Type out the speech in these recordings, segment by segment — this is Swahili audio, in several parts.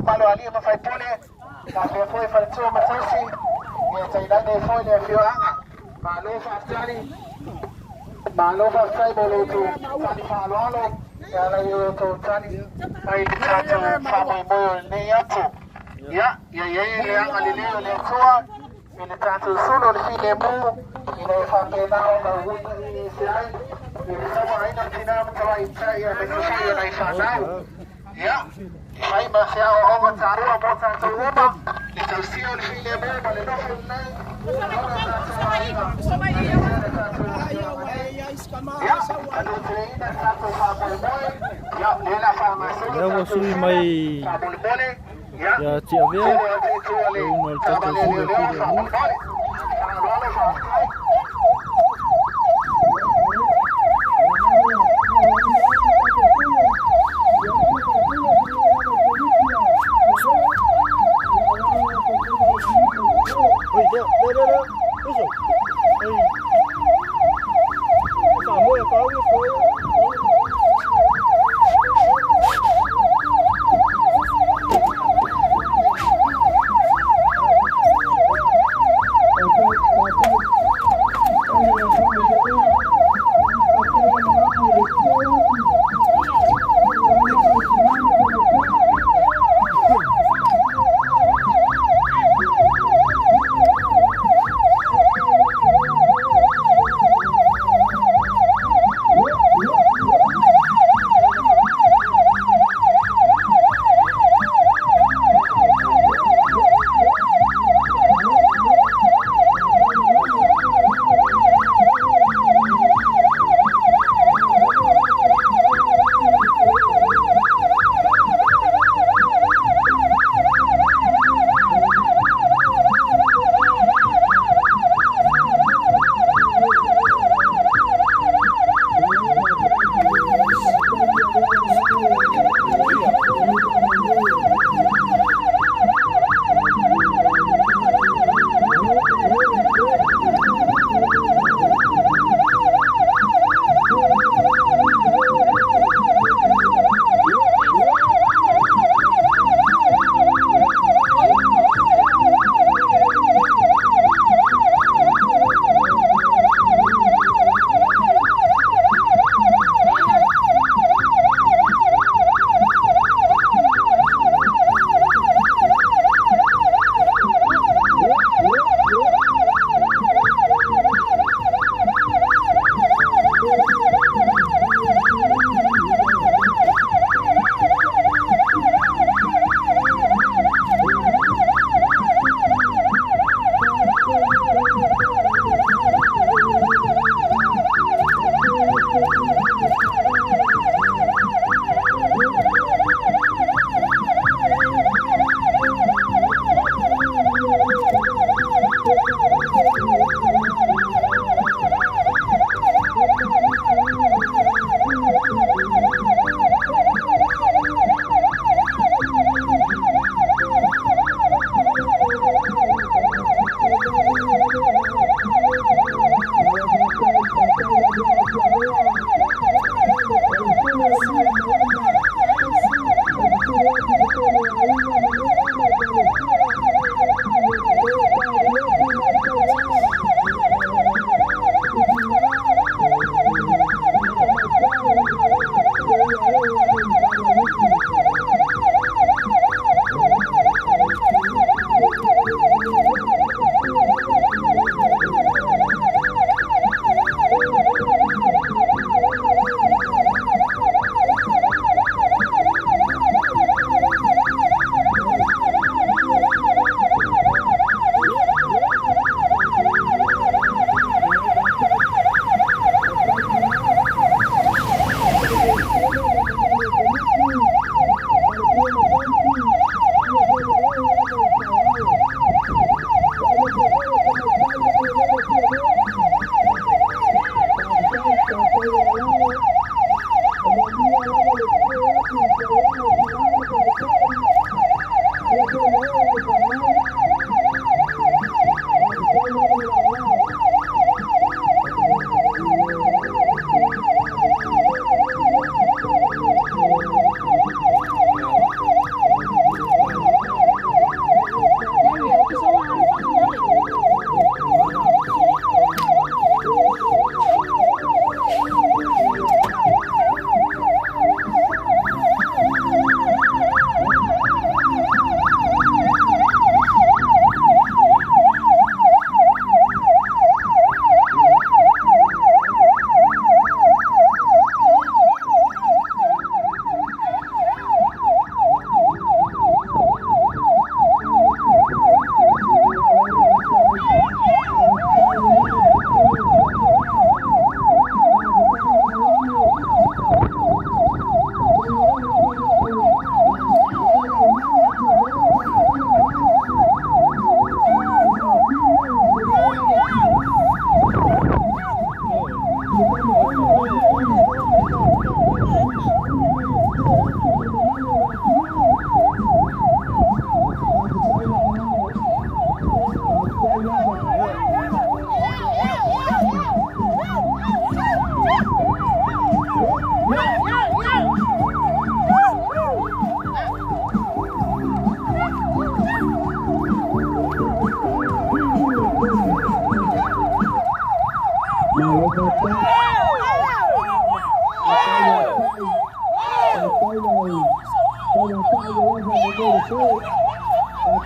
malo ali mafai pole na foi faltou matasi ya taidane foi le fioanga malo fastani malo fastai bolo tu tani falolo ya la yo to tani ai tatu famo moyo ne yapo ya yeye le anga lilio le toa ile tatu solo file mu ile fambe nao na wini sai ile sawa aina kina mtawa itai ya menushi na ifanao ya هاي ما فيها هو تعريض بوتا توبة لتوسيع الفيل بابا لنفر الناي Leva sui mai ya ti avea uno al tanto del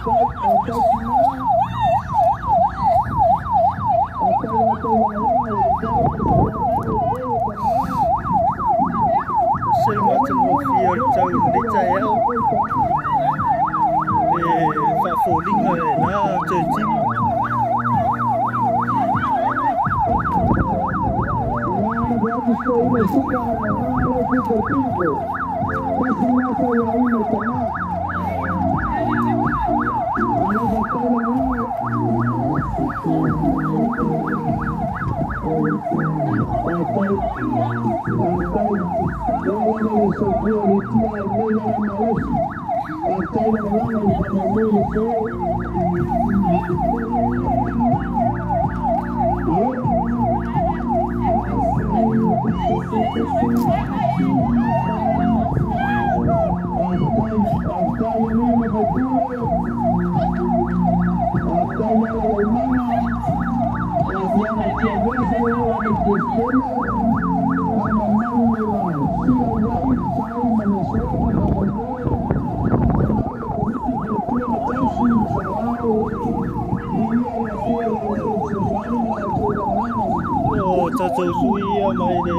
Sei macam fia jauh ni saya. Và phổ linh này là trời chim. Cha châu suy mày để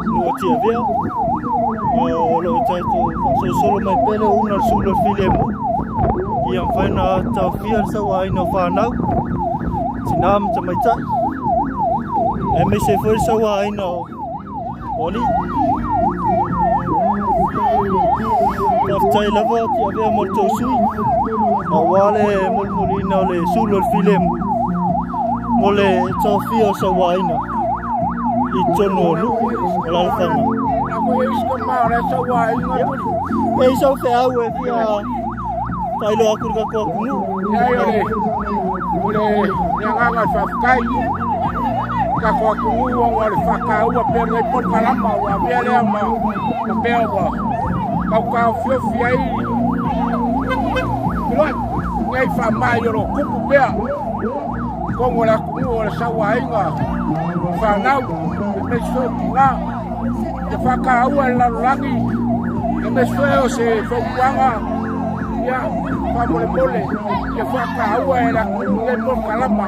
lúa chĩa véo, lúa cha châu solo mày pele una solo filemu, yang phải na cha fiel sau ai na pha nấu, sinam cha mày cha, em mới sẽ phải sau ai na, oli, gặp chạy là vợ chĩa véo một châu suy, awale một muli na le solo filemu, mole cha fiel sau ai na. Ichono lu lalfang. Aku isco mara sawai ngatu. Ei so fe awe pia. Tai lo aku ka ko nu. Ya yo. Ule nyanga safkai. Ka ko nu wong wal fakau wa pe ngai por kalamba wa bele ma. Ka pe wa. Ka fio fiai. Lo ngai fa mai yo ku pe. Como la ku la sawai nga. Fa nau. Eso la de faca agua en la lagi que me suelo se fonguanga ya vamos mole que faca agua en la que por calama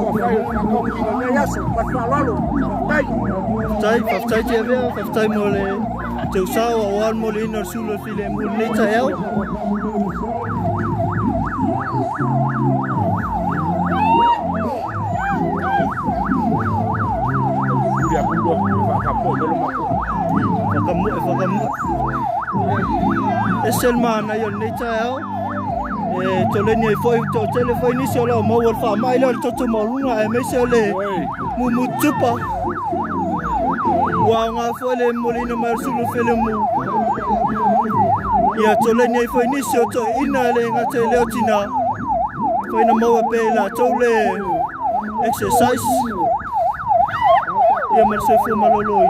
o fai una copa de ya se para lalo tai che veo tai mole teu sao ao mole no sulo file mu ne tael Vakamu. Eselman ayon ni tayo. Toleni foi to telefone si lo mo war fa mai lo to mo lunga e mesele. Mu tupa. Wa nga fole molino marsulu felemu. Ya toleni foi ni si to ina le nga tele otina. Foi na mo pe la tole exercise. Ya merse fu malolo.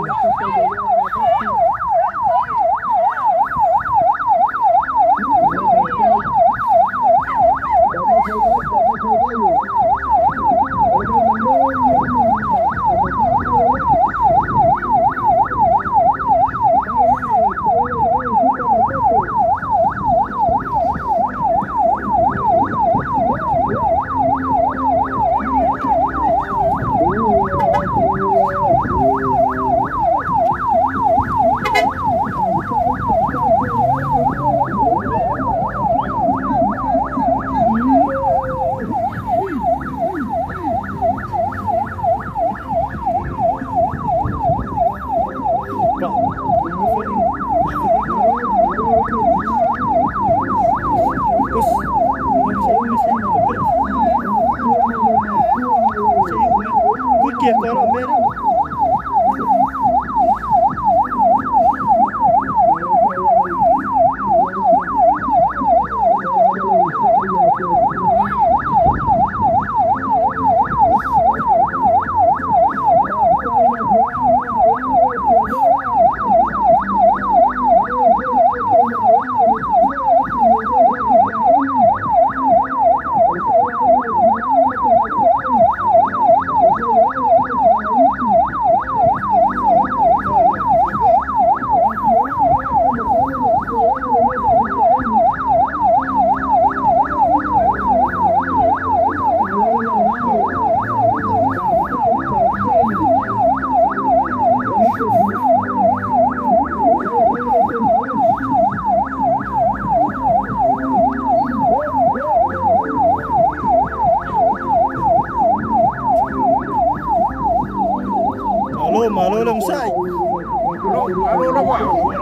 Lawa.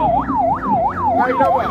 Ngai lawa.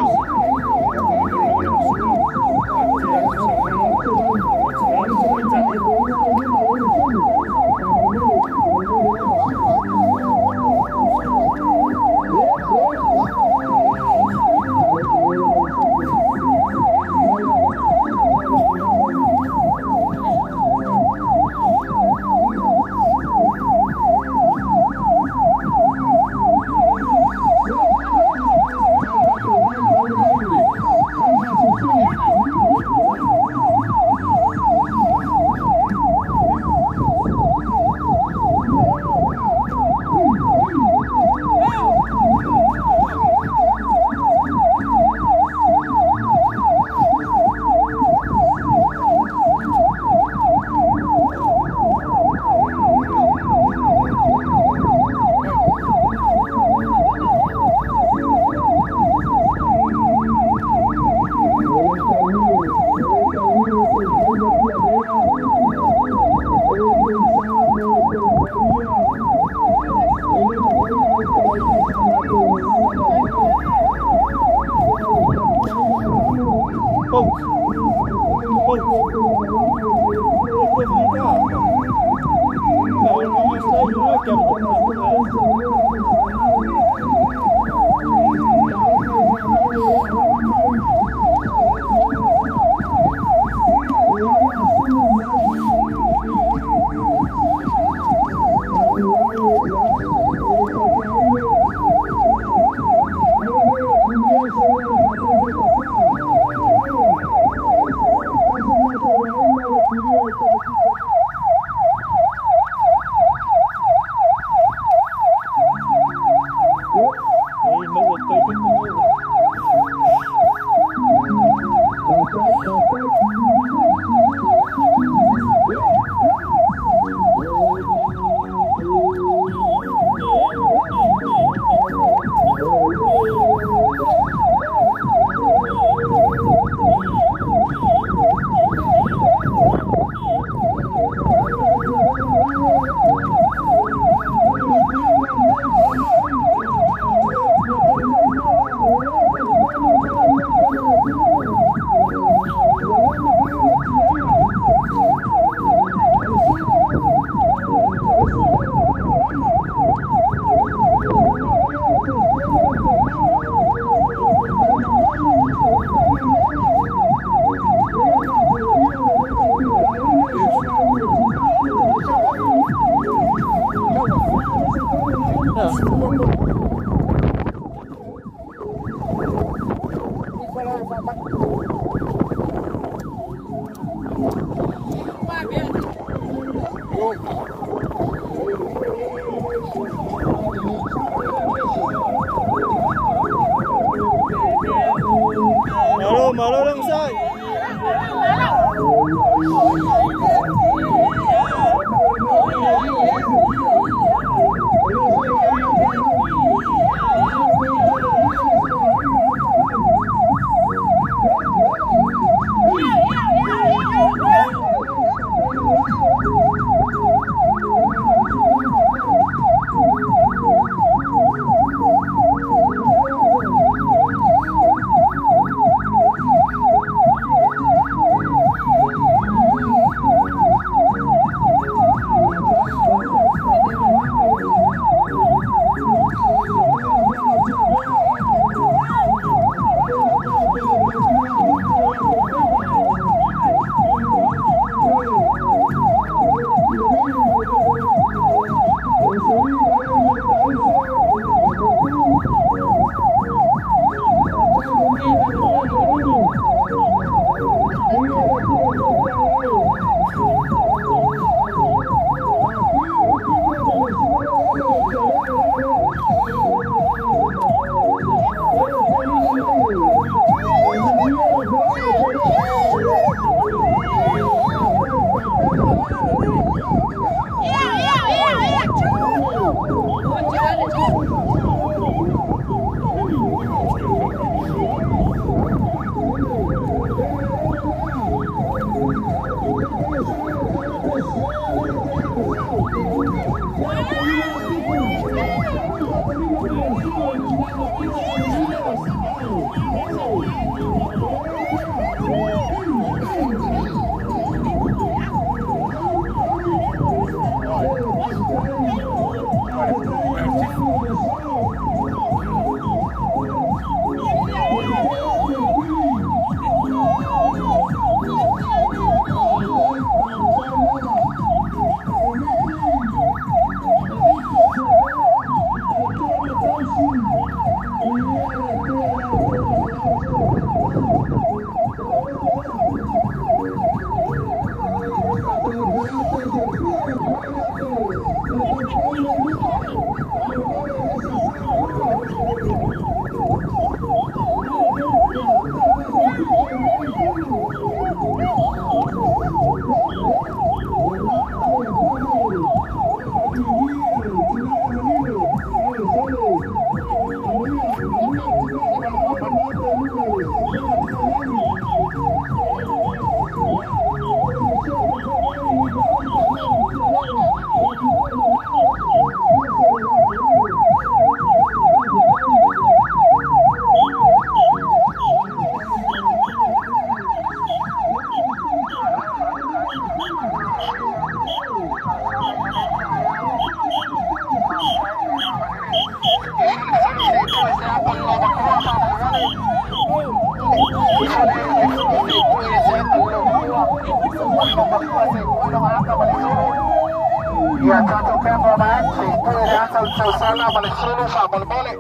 Ya satu cameraman, itu yang asal sana balik solo fa boleh.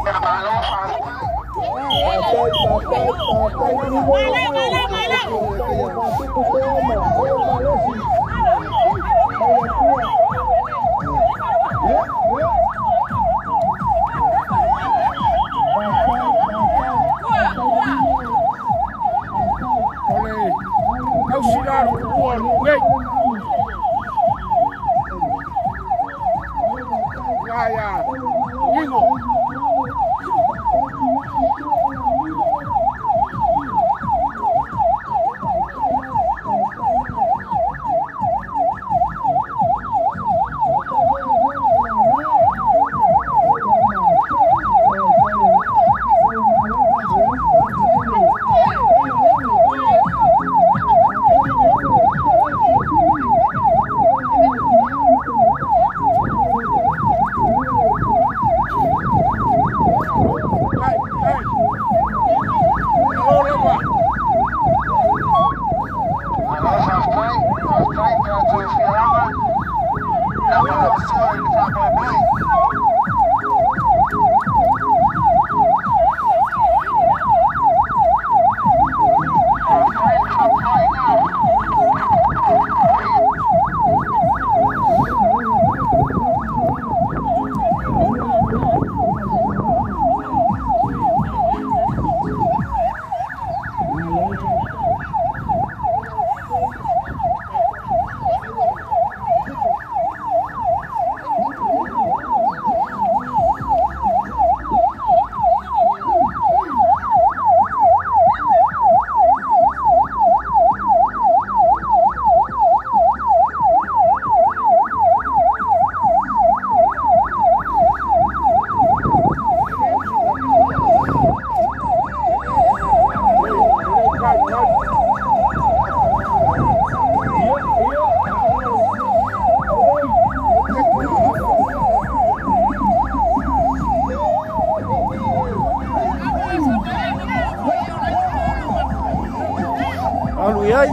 Ya malu fa. Auxiliar buồn ngay gaya ngigo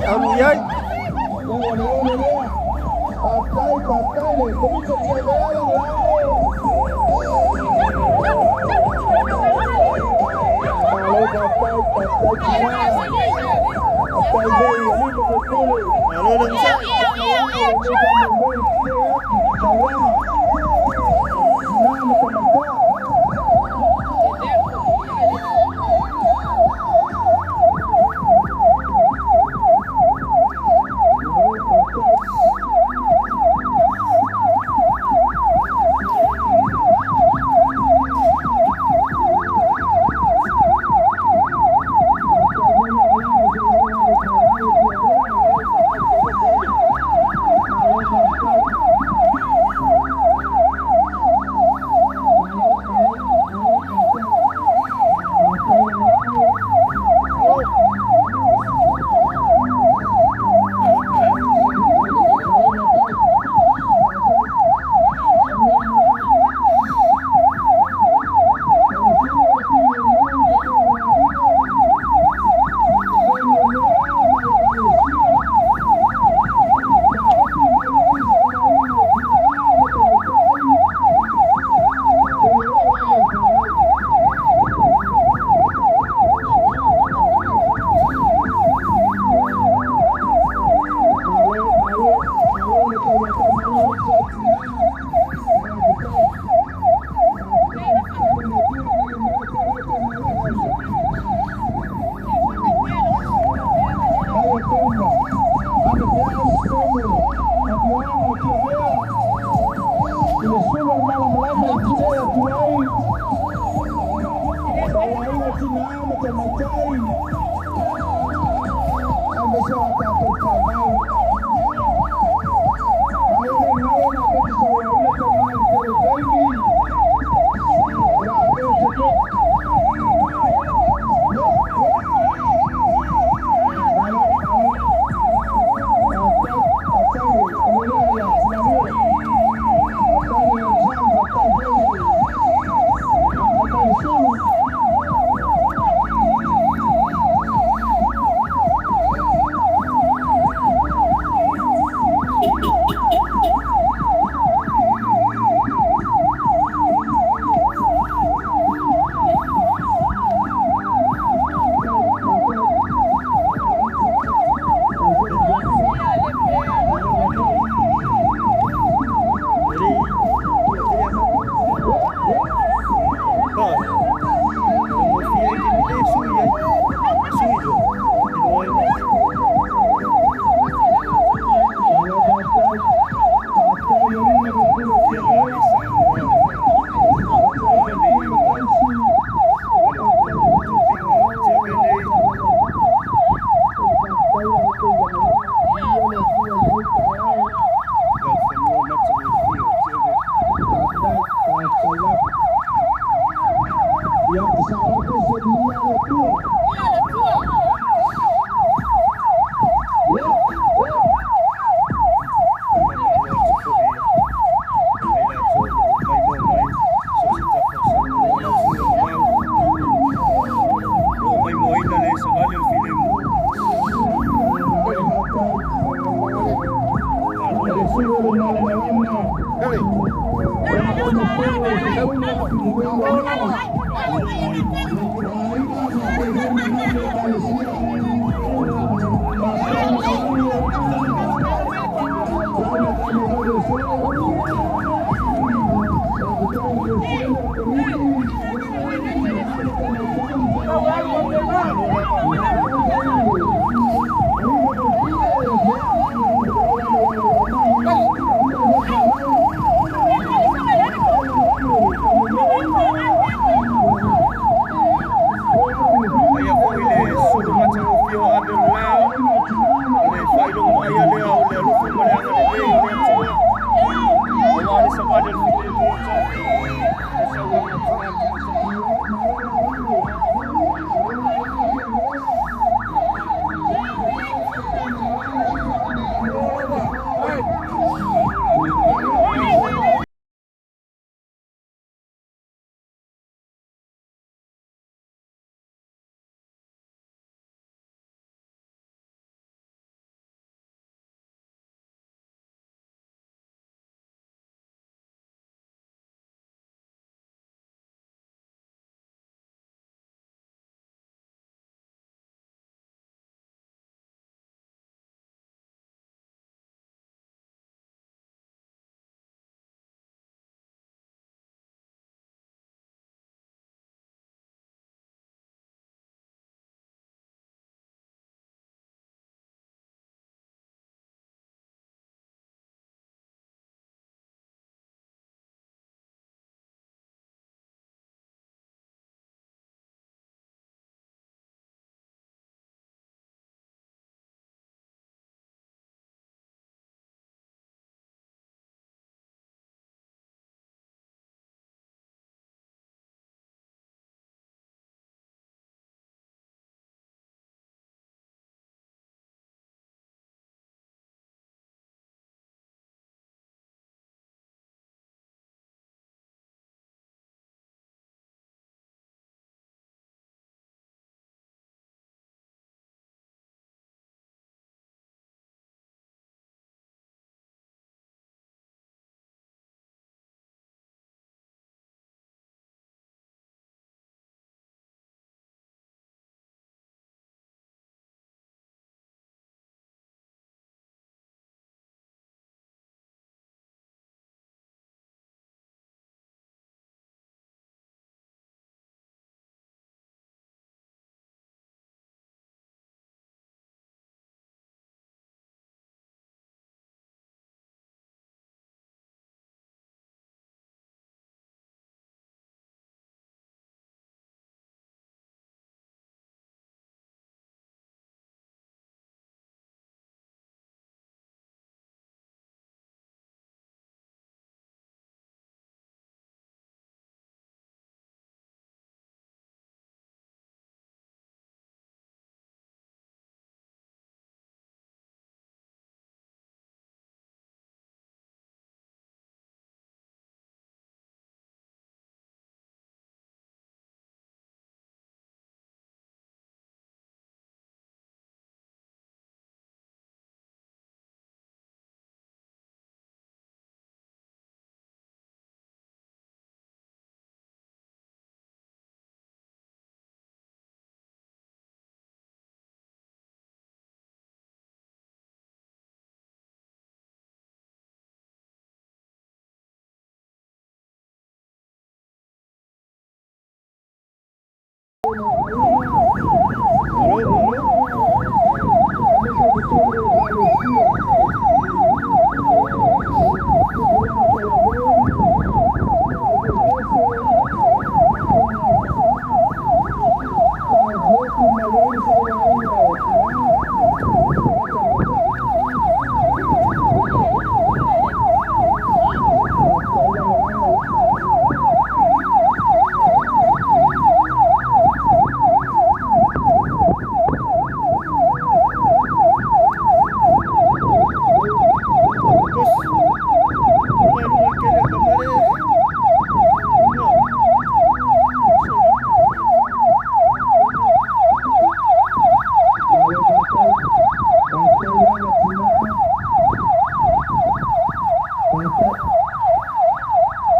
Aluyay.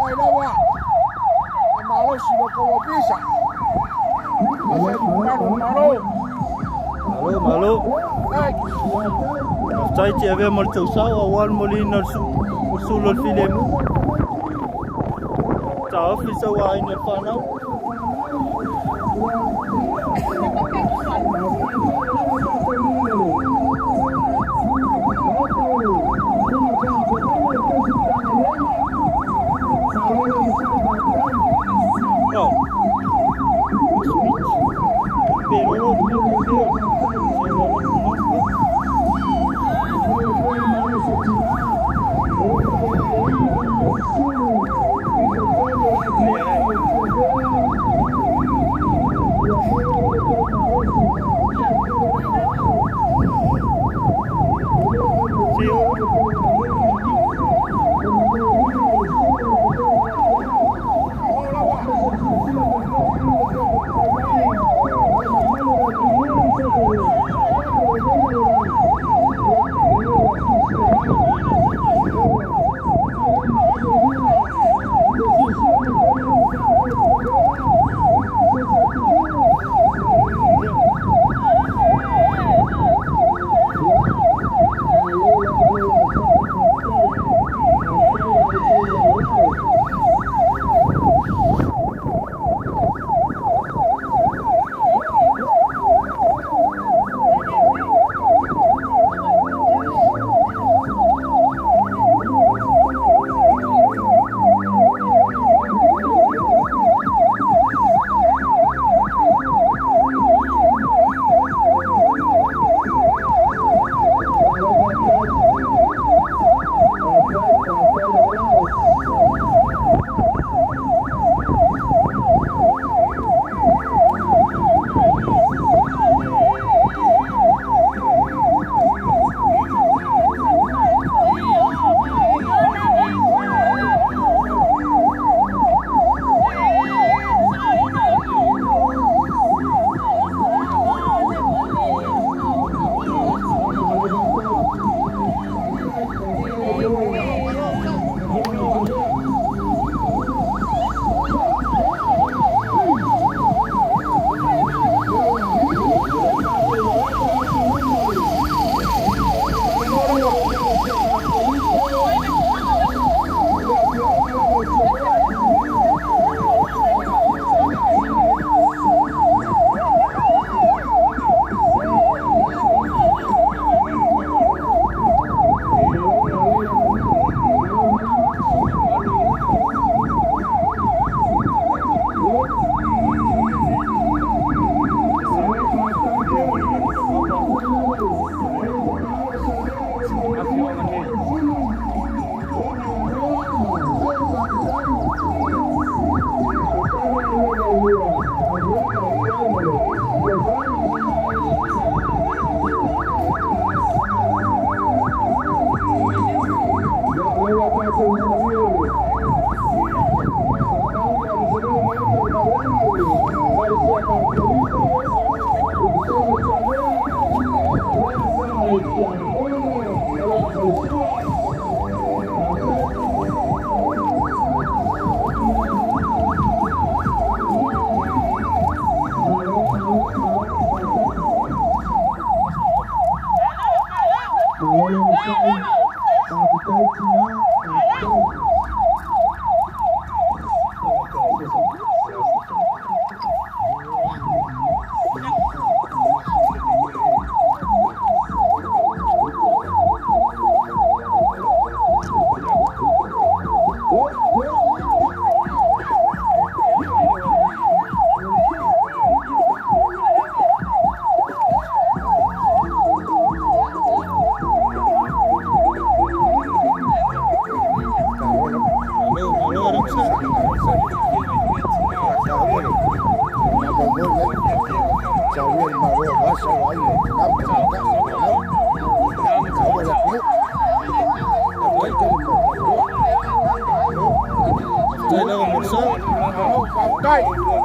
Kai lawa. Malo silo ko bisa. Malo. Malo. Aftai ti ave mal tau sa awal molina sul filemu. Ta ofisa wa ina fanau.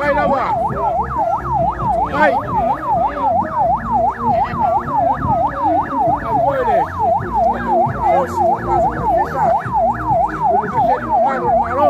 Kai lawa. Kai. Puede. Malo.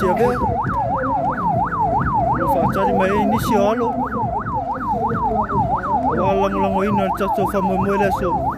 tia vea. Lo whaatari mai e nisi o alo. Wa lango ina le tatou whamoemoe so.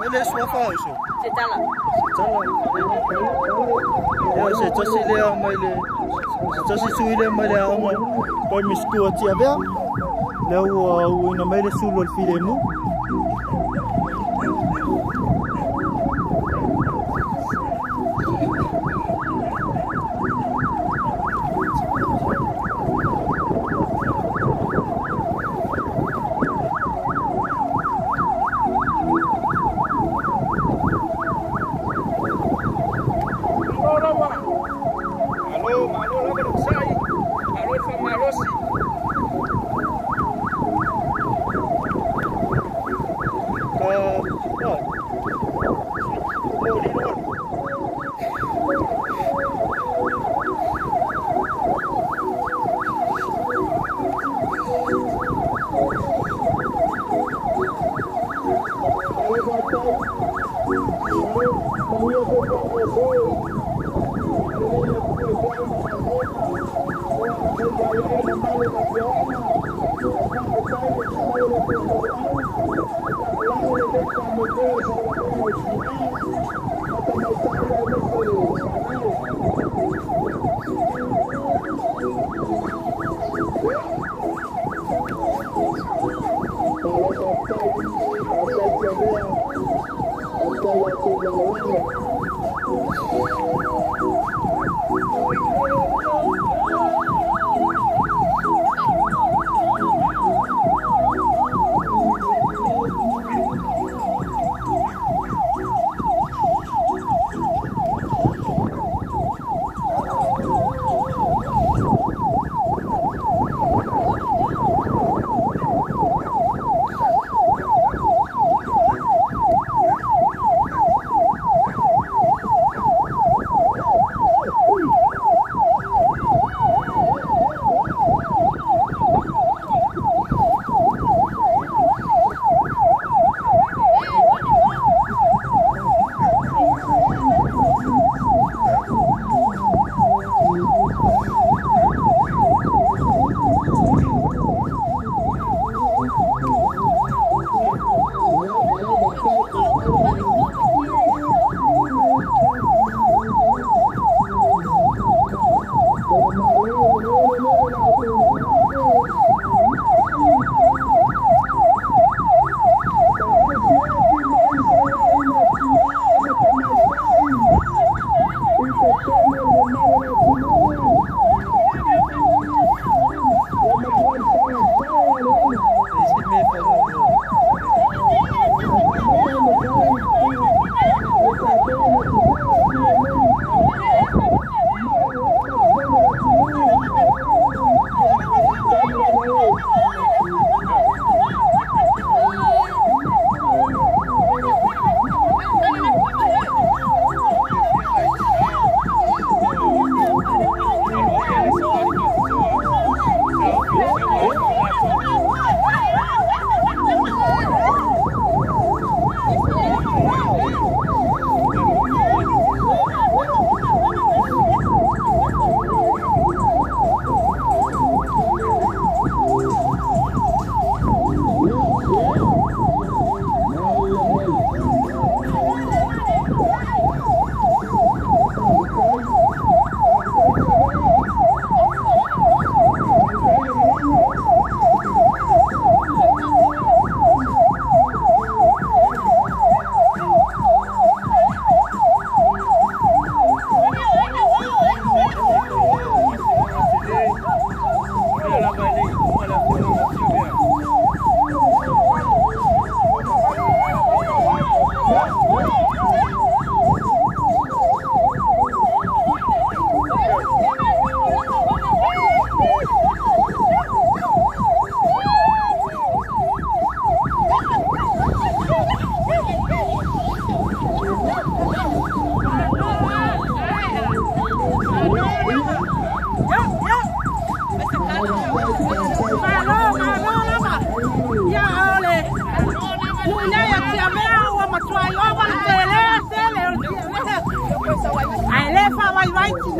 Ele sua faixa. Se tala. Ya se tosi le mai le. Se tosi sui le mai le ama. Pai misku ati avea. Le u ina mai le sulo il filemu.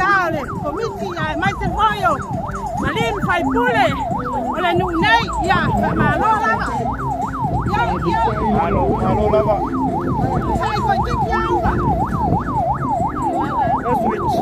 dale, komiti ya mai se moyo. Malin fai pule. Ole nu nei ya malo lava. Ya. Malo lava. Sai ko tik ya uga. Switch.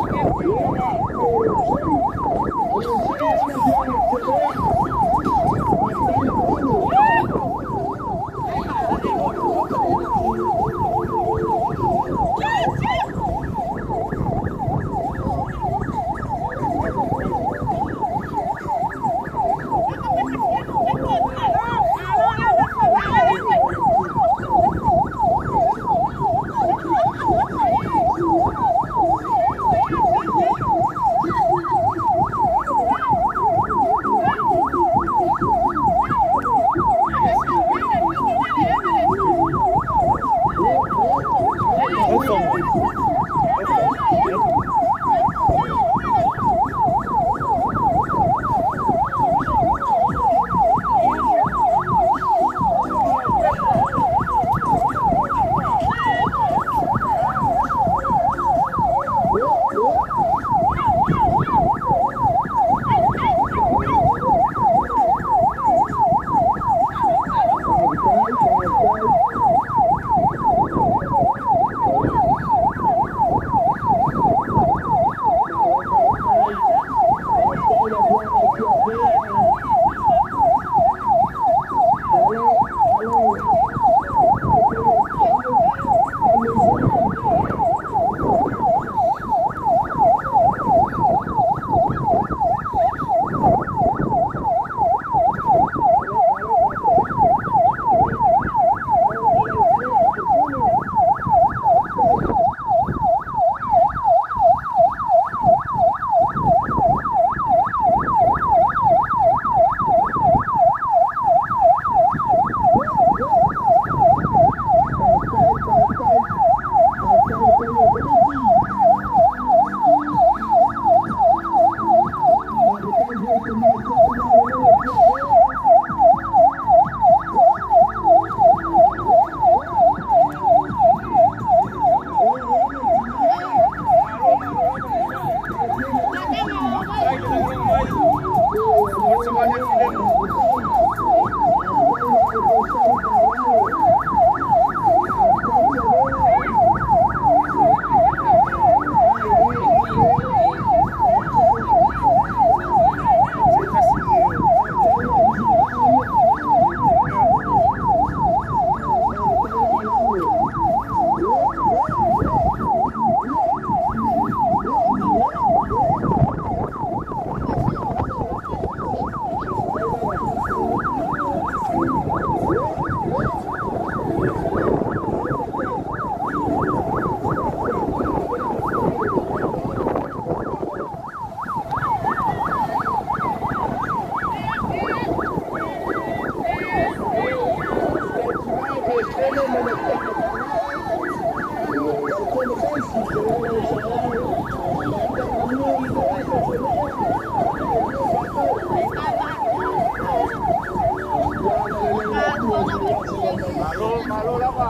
Malo lava.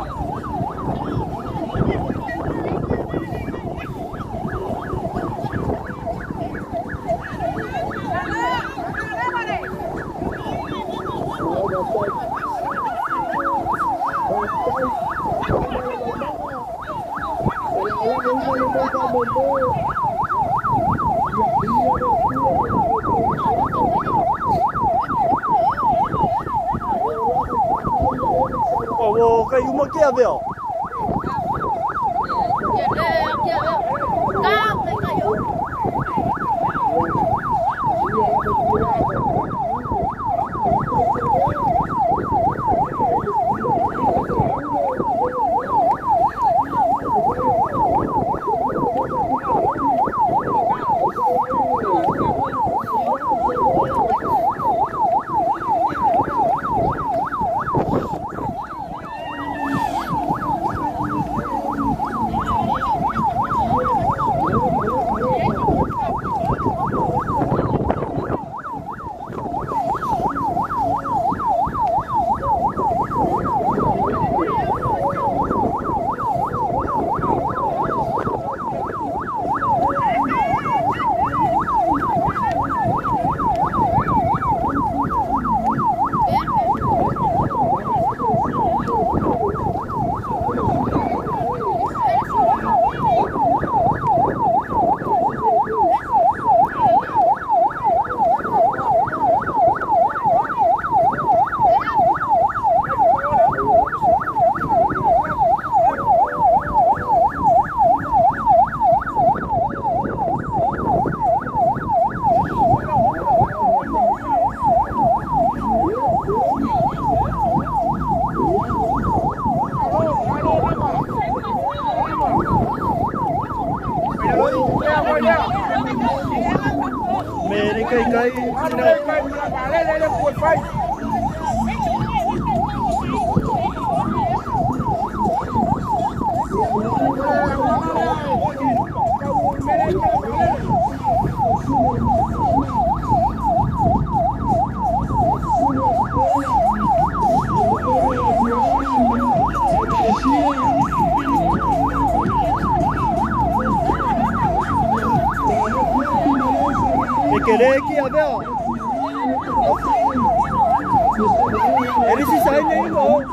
Kayu mo kia veo. kai Ekeleki abel. Ele se sai nem gol.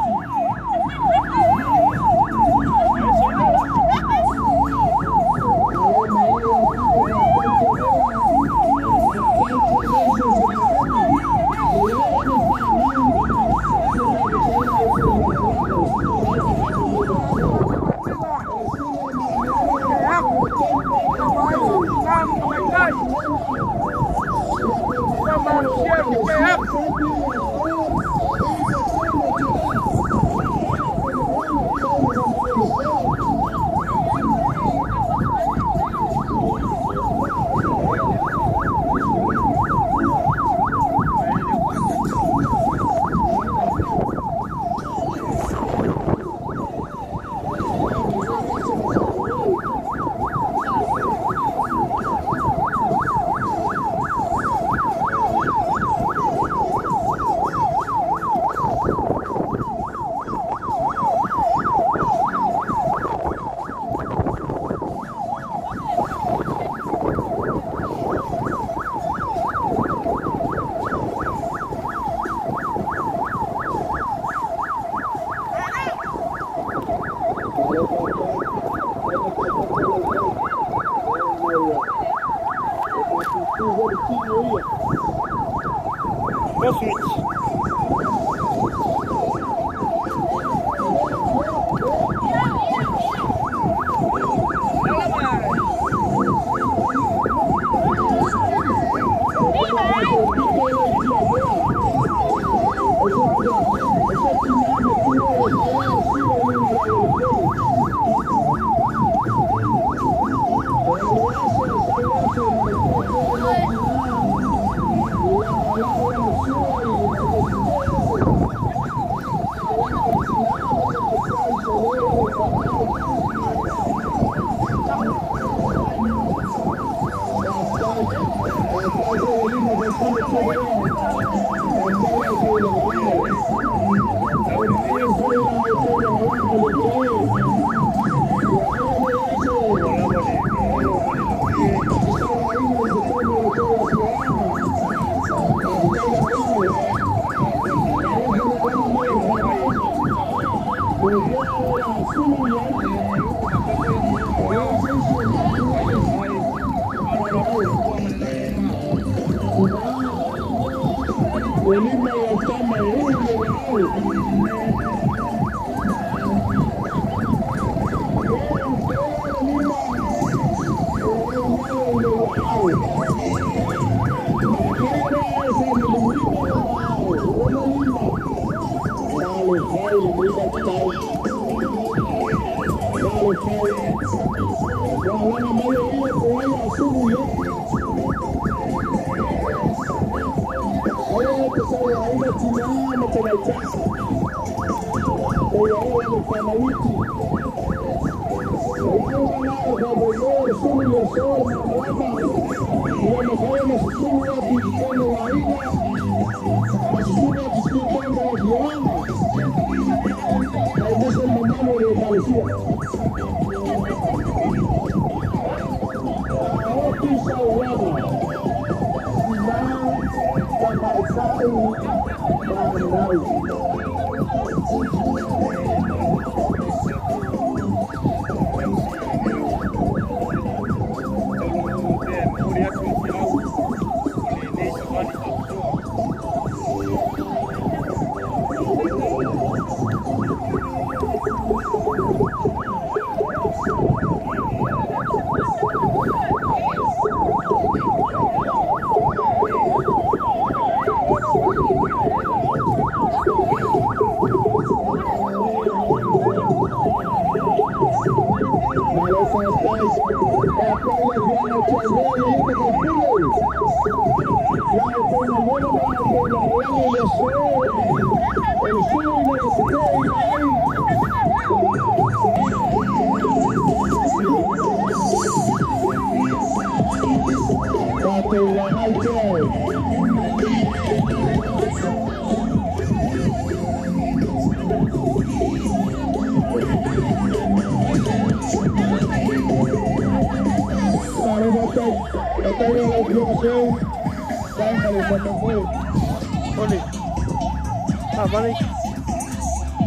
Oli.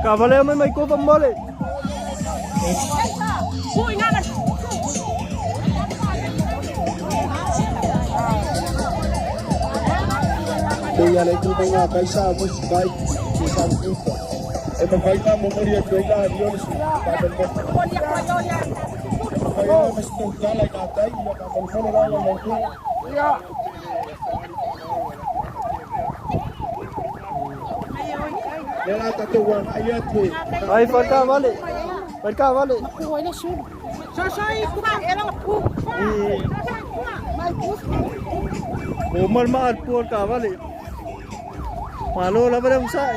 Cavale may ko pambalik. Kaya ito mga kaisa mo si Kai isang ito. E magkaita mo mo riyan kaya yun kapag ko. Kaya mas tunggalay katay ya kapag ko na lang mo ko. Ya. Kaya tatuwan ayat mo. Ay falka vale. Sasay kurang elang pu. Umal maat po ka vale. Malo la ba sa.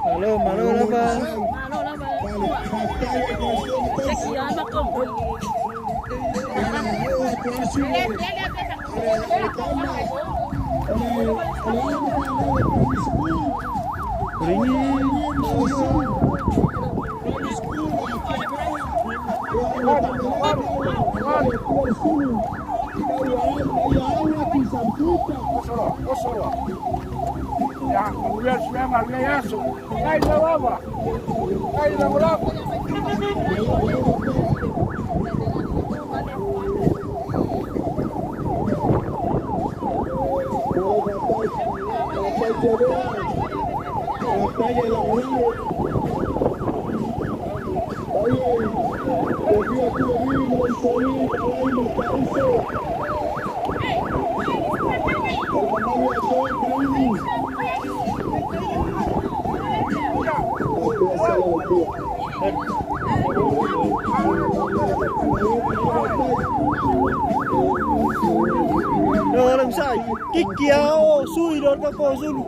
Malo la ba. Ya, kemudian saya nggak masuk. Kain apa? Kain berapa? Orang sai kikiao sui dor ka ko sulu.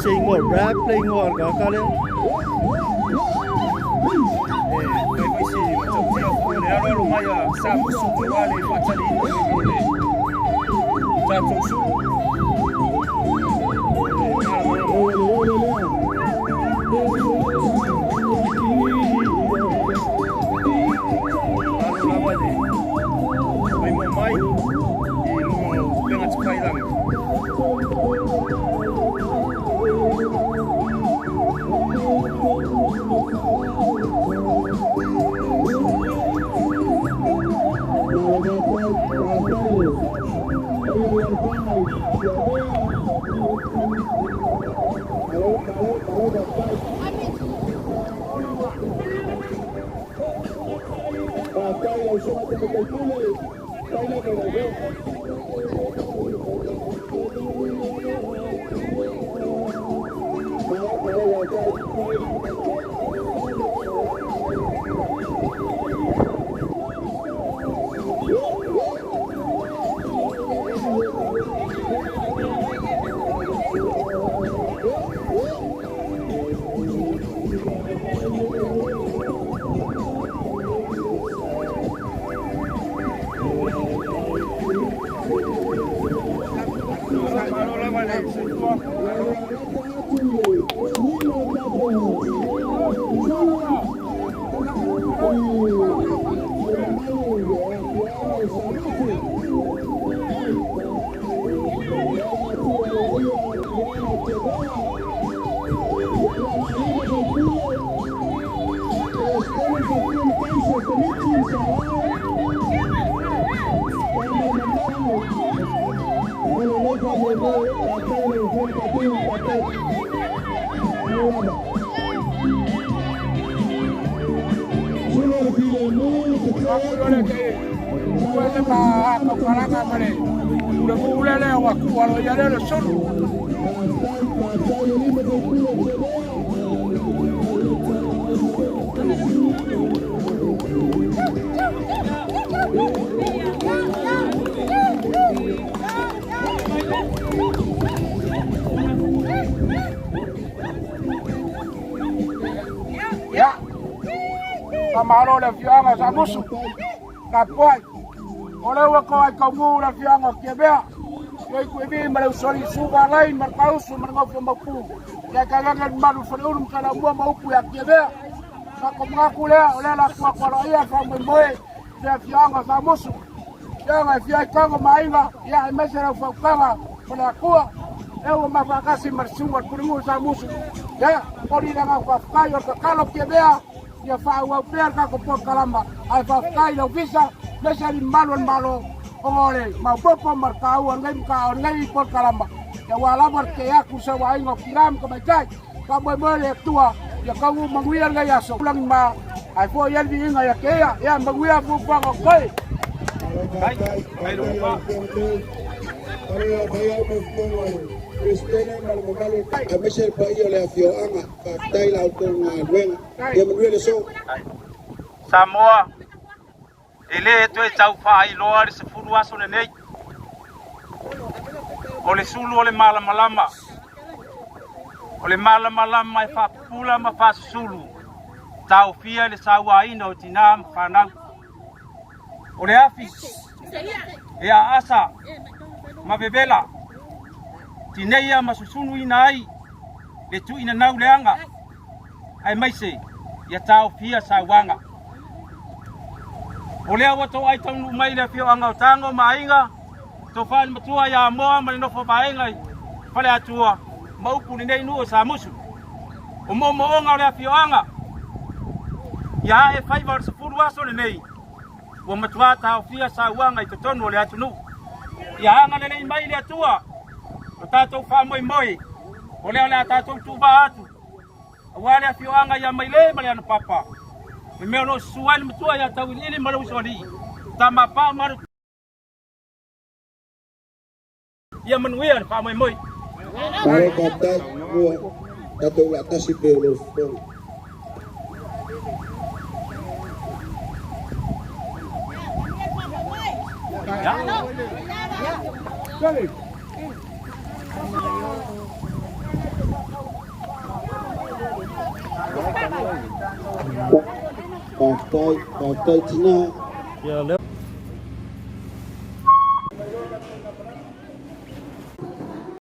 Sing ngor rap play ngor ka kale. Lalomauga sa musuko wale fatali ile. Matatufu. Ole ke. Kuele ma ka paranga male. Ule mulele wa kualo ya le solo. Ya. Kamaro le fianga sa musu. Na poi. Ole wa ko ai ka mu le fianga ke bea. Yoi ku bi mare usori suga lain mar kausu mar ngofu mapu. Ya kalangan maru fulum kala mua maupu ya ke bea. Sa ko ngaku le ole la kwa kwa ia fa mo moe. Le fianga sa musu. Ya ngai fiai kanga mainga ya mesera fa kanga para kuwa. Eu mafakasi marsunga kuringu sa musu. Ya, pori nga kwa kayo ka kalo kebea ya fa wa perka ko por kalamba. Ai fa kayo visa mesari malo ore ma popo markau ngai ka ngai por kalamba. Ya wala porque ya kusa wa ingo kiram ko bajai. Ka boe tua ya ka u manguia ngai aso. Ulang ma ai fo ya di nga ya kea ya manguia fu kwa ko kai. Kai rumba. A mesel pa iyo le afio anga ka taila ko ngwen ya mwe so Samoa ele to e tau fa i loa se furu aso le nei o le sulu o le malama e fa pula ma fa sulu tau fia le sawa ina o tinam fanau o le afi e a asa ma bebela tineia masusunu ina ai le tu ina nau leanga ai maise ya tau fia sawanga ole awa to ai tonu mai le fio anga tango mainga to fan matua ya moa ma no fo baenga fale atua mau kuni nei no sa musu o mo onga le fio anga ya e fai var se furu aso le nei o matua tau fia sawanga i to tonu le atunu ya anga le nei mai le atua tato fa moi ole ole tato tu ba atu wale afio anga ya maile male ana papa me no sual mtua ya tawil ili malu soli tama pa maru ya manuia fa moi pare kata mua tato la tasi pelo fong Dale. Pakai tina Ya,